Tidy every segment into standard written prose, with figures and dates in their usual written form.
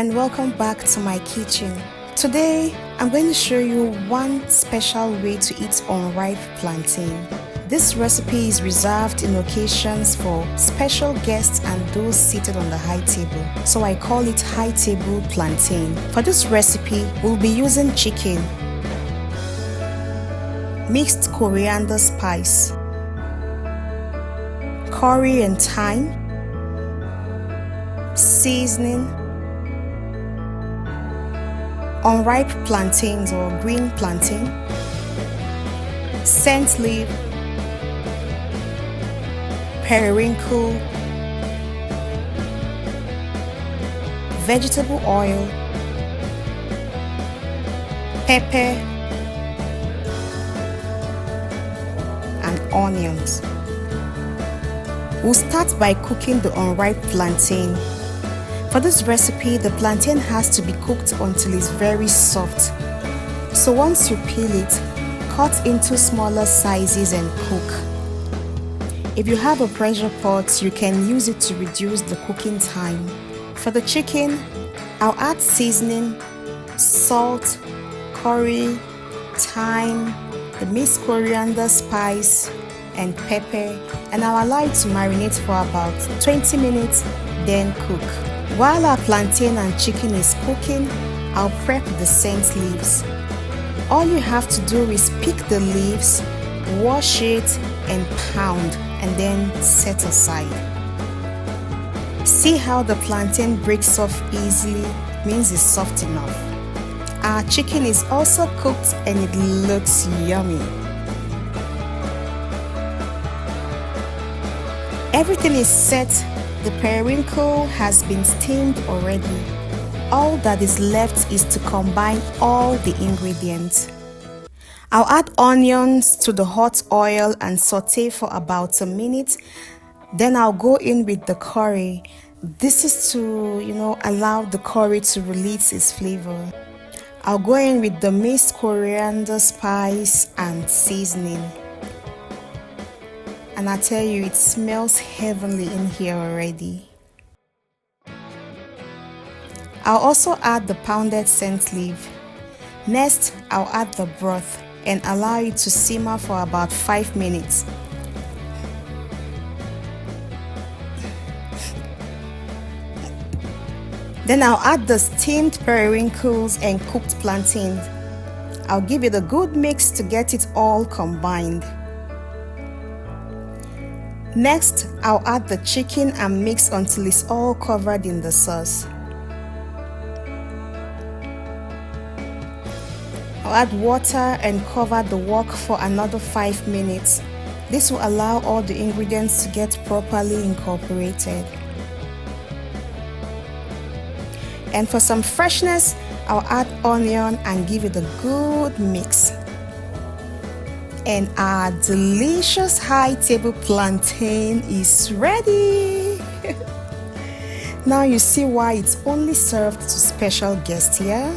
and welcome back to my kitchen. Today I'm going to show you one special way to eat unripe plantain. This recipe is reserved in occasions for special guests and those seated on the high table, so I call it high table plantain. For this recipe we'll be using chicken, mixed coriander spice, curry and thyme, seasoning, unripe plantains or green plantain, scent leaf, periwinkle, vegetable oil, pepper, and onions. We'll start by cooking the unripe plantain. For this recipe, the plantain has to be cooked until it's very soft. So once you peel it, cut into smaller sizes and cook. If you have a pressure pot, you can use it to reduce the cooking time. For the chicken, I'll add seasoning, salt, curry, thyme, the mixed coriander spice, and pepper, and I'll allow it to marinate for about 20 minutes, then cook. While our plantain and chicken is cooking, I'll prep the scent leaves. All you have to do is pick the leaves, wash it, and pound, and then set aside. See how the plantain breaks off easily? Means it's soft enough. Our chicken is also cooked and it looks yummy. Everything is set. The periwinkle has been steamed already. All that is left is to combine all the ingredients. I'll add onions to the hot oil and saute for about a minute. Then I'll go in with the curry. This is to, allow the curry to release its flavor. I'll go in with the mixed coriander spice and seasoning. And I tell you, it smells heavenly in here already. I'll also add the pounded scent leaf. Next, I'll add the broth and allow it to simmer for about 5 minutes. Then I'll add the steamed periwinkles and cooked plantains. I'll give it a good mix to get it all combined. Next, I'll add the chicken and mix until it's all covered in the sauce. I'll add water and cover the wok for another 5 minutes. This will allow all the ingredients to get properly incorporated. And for some freshness, I'll add onion and give it a good mix. And our delicious high table plantain is ready. Now you see why it's only served to special guests here.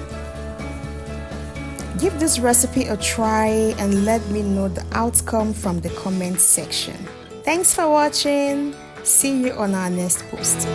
Give this recipe a try and let me know the outcome from the comment section. Thanks for watching. See you on our next post.